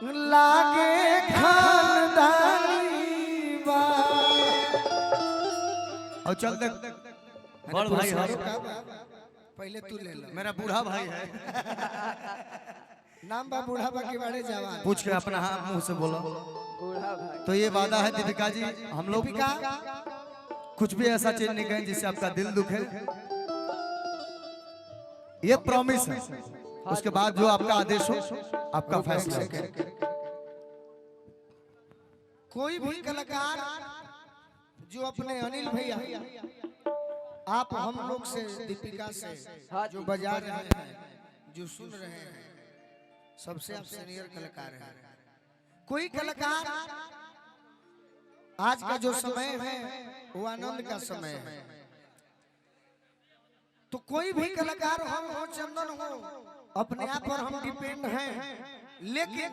लागे खानदानी बा। और चल देख बड़ भाई है, पहले तू ले लो। मेरा बूढ़ा भाई है। नाम बा बूढ़ा बा के बड़े जवान। पूछ के अपना हाँ मुंह से बोलो। बूढ़ा भाई तो ये वादा है दीपिका जी, हम लोग दीपिका कुछ भी ऐसा चीज नहीं कहें जिससे आपका दिल दुखे। ये प्रॉमिस है, उसके बाद जो आपका आदेश हो आपका फैसला हो। कोई भी कलाकार जो अपने अनिल भैया आप हम लोग से दीपिका से जो बजा रहे हैं, जो सुन रहे हैं, सबसे आप सीनियर कलाकार हैं। कोई कलाकार आज का जो समय है वो आनंद का समय है। तो कोई भी कलाकार हम हो, चंदन हो, अपने आप पर हम डिपेंड हैं, लेकिन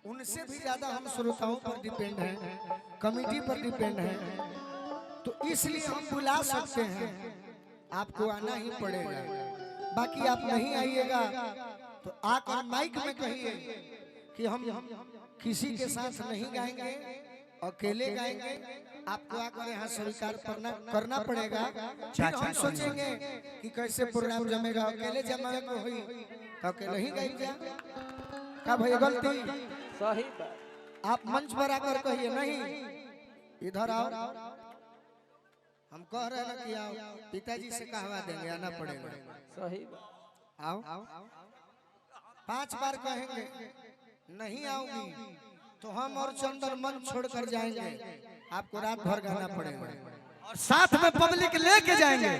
उनसे भी ज्यादा हम श्रोताओं पर डिपेंड हैं, कमेटी पर डिपेंड हैं। तो इसलिए हम बुला सकते हैं, आपको आना ही पड़ेगा। बाकी आप नहीं आइएगा तो आकर माइक में कहिए कि हम किसी के साथ नहीं गाएंगे, अकेले गाएंगे। आपको आकर यहाँ स्वीकार करना पड़ेगा। फिर हम सोचेंगे कि कैसे प्रोग्राम जमेगा। अकेले जमाने को हुई तो अकेले ही गाई जा का भाई गलती। सही बात। आप मंच पर आकर कहिए नहीं, इधर आओ। हम कह रहे हैं कि आओ, पिताजी से कहवा देंगे, आना पड़ेगा। सही बात। आओ 5 बार कहेंगे नहीं आऊंगी तो हम और चंदन मन छोड़कर जाएंगे। आपको रात भर गाना पड़ेगा और साथ में पब्लिक लेके जाएंगे।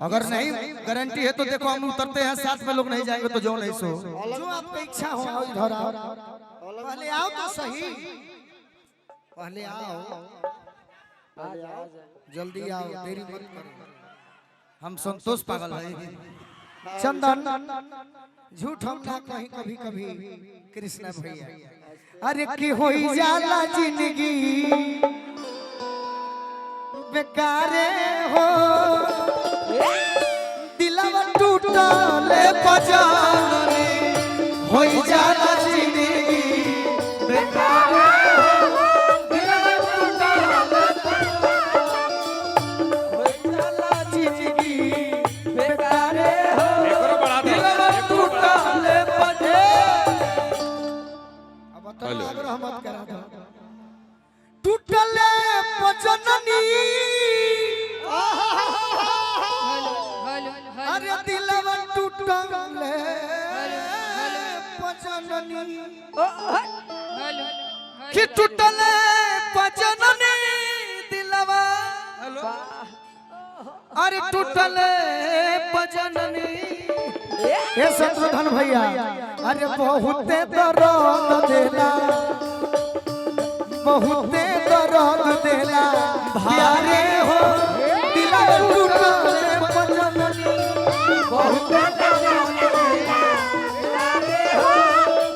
अगर नहीं गारंटी है तो देखो हम उतरते हैं, साथ में लोग नहीं जाएंगे तो जो नहीं सो। जो आपकी इच्छा हो इधर आओ। पहले आओ तो सही, पहले आओ, जल्दी आओ, देरी मत करो। हम संतोष पागल है। चंदन झूठ हम ना कहीं कभी कभी कृष्णा भैया। अरे की होई जाला जिंदगी बेकारे हो, दिलवा टूटले पजाने होई जाला जिंदगी बेकारे हो, दिलवा टूटले होई जाला जिंदगी बेकारे हो, दिलवा टूटले पजे। अब तो रहमत करा दो। टूटले पजननी अरे दिलवा टूटले पजननी कि टूटले पजननी दिलवा अरे टूटले पजननी। ये शत्रुघ्न भैया अरे बहुते दर्द देला, बहुते दर्द देला प्यारे हो, दिलवा टूटले पजननी बहुते दर्द देला प्यारे हो,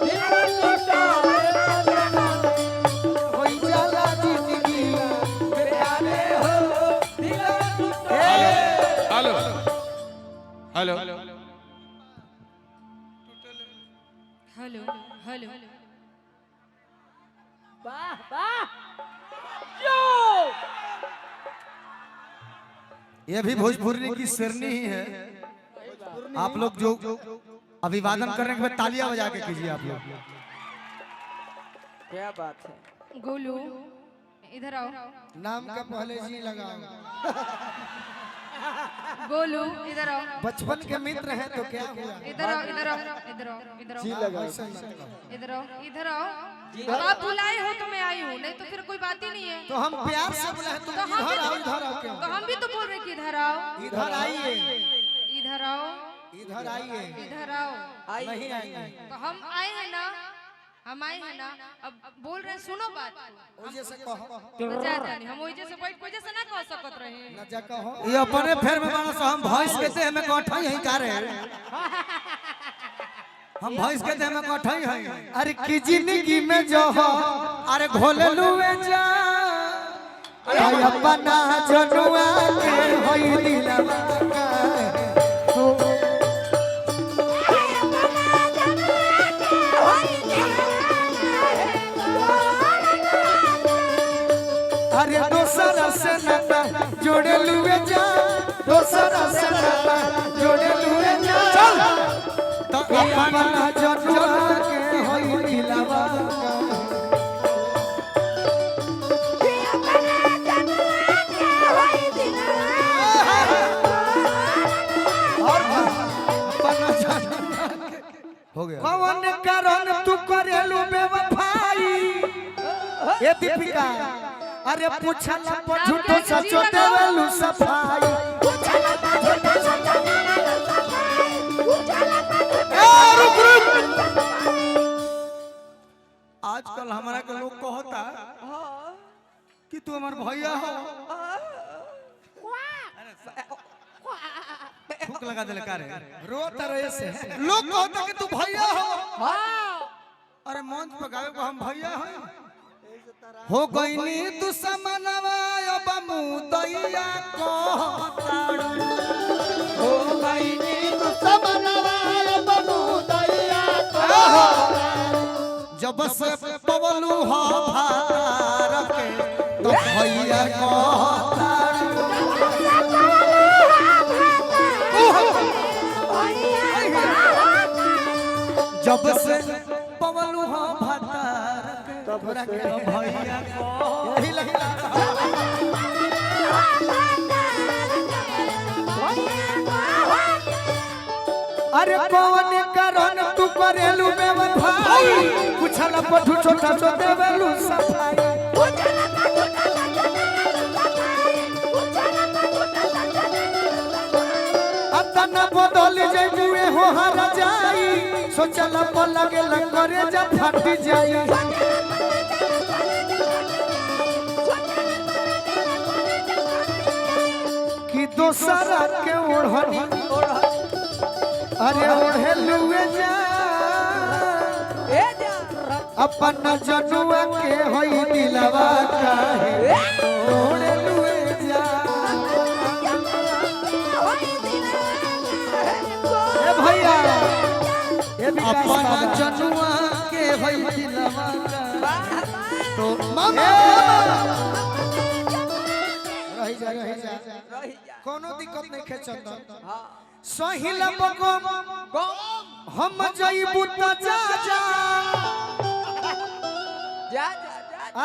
दिलवा टूटले पजननी होई जाला जिंदगी प्यारे हो, दिलवा टूटले। हेलो हेलो हेलो हेलो वाह वाह। ये भी भोजपुरी की शेरनी ही है। आप लोग जो अभिवादन करने के बाद तालियां बजा के कीजिए आप लोग। क्या बात है। गोलू इधर आओ। नाम का पहले जी लगाओ। गोलू इधर आओ। बचपन के मित्र हैं तो क्या हुआ। इधर आओ इधर आओ इधर आओ इधर आओ जी लगाओ ऐसा मत करो। इधर आओ इधर आओ। अब आप बुलाए हो तो मैं आई हूँ, नहीं तो फिर कोई बात ही नहीं है। तो हम प्यार से बुलाए तो हम भी इधर आओ क्यों। तो हम भी तो बोल रहे कि इधर आओ इधर आइए, इधर आओ इधर आइए। इधर आओ। नहीं आएंगे तो हम आए हैं ना, हम आए हैं ना। अब बोल रहे हैं, सुनो बात। ओजे से कहो जा जानी हम ओजे से बैठ कोई जैसे ना कह सकत रहे। ना जा कहो। ये अपने फेर में मानो हम भैंस के देह में कठा यही करे। हम भैंस के देह में कठा ही है। अरे की जिंदगी में जो हो अरे घोल लुए जा अरे अपना जनुआ के होई दिलवा का अपना जनुआ के होई दिलवा हो गया कौन कारण तू करेलू बेवफाई ए दीपिका अरे पूछला पर झूठो सचो देवेलू सफाई आजकल हमारा के लोग कहता कि तू हमार भैया हो भूख लगा दिल का रे रोत रहे से लोग कहता कि तू भैया हो अरे मंच पे गावे को हम भैया हो गईनी दुश्मनवा अब मुदैया कहताड़ू हो गईनी दुश्मनवा अब मुदैया कहताड़ू जब से पवलू हो भारत के तो भैया कहताड़ू जब से पवलू हो भारत के तोरा के भैया यही लगता अरे कौन कारण तू करेलू बेवफाई पूछला पर झूठो सचो देवेलू सफाई अतना बदल जइबुए हो हर जाई सोचला पर लगेल करे जा फट जाई कि दोसरा के ओढ़नी अरे ओढ़ेलुए जा अपन जनुआ के होई दिलवा काहे ओढ़ेलुए जा ए भैया ए अपना विकास जनुआ के होई दिलवा तो रही जा कोनो दिक्कत नहीं खे चंदन सहिल बगम हम जइबू त जा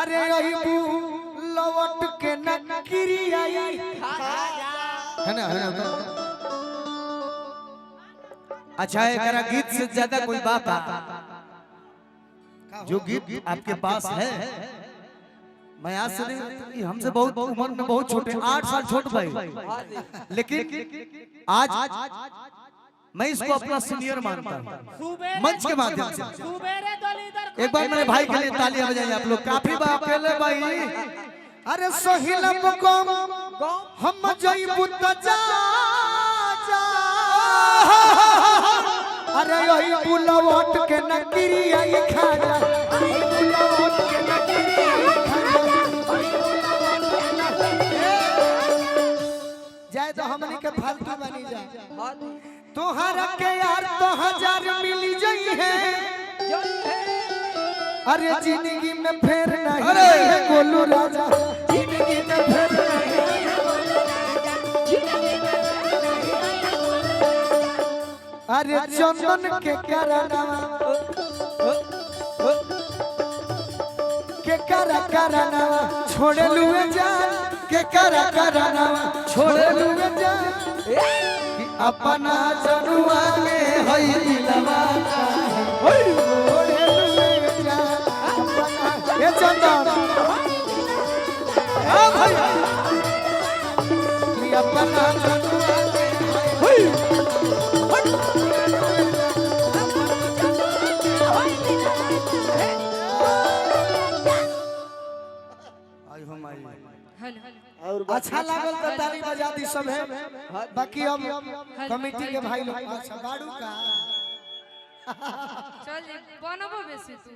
अरे अइबू लौट के नकरी आई है ना अच्छा एकरा गीत से ज्यादा कोई बात जो गीत आपके पास है मैं आज से नहीं हमसे बहुत उम्र में बहुत छोटे 8 साल छोट भाई लेकिन आज मैं इसको अपना सीनियर मानता हूँ मंच के माध्यम से एक बार मेरे भाई के लिए तालियां बजाइए आप लोग काफी बात पहले भाई अरे सहिल बगम हम जइबू त जा अरे अइबू लौट के नकरी आई खा जा लौट के नकरी आई जाए तो हमनी के फालतू बनी जा तोहरा के यार तो 1000 मिली जई है अरे जिंदगी में फेर नहीं है गोलू राजा जिंदगी में फेर नहीं अरे चंदन के करनावा के करनावा छोड़े लुए जा के करनावा छोड़े लुए जा कि अपना जनुआ के होई दिलवा छोड़े लुए जा अपना ये चंदन हां भैया कि अपना जनुआ के होई अच्छा लागल तो ताली बजा दी सब है बाकी अब कमेटी के भाई लोग अच्छा गाड़ू का चल बनबो बेसी तू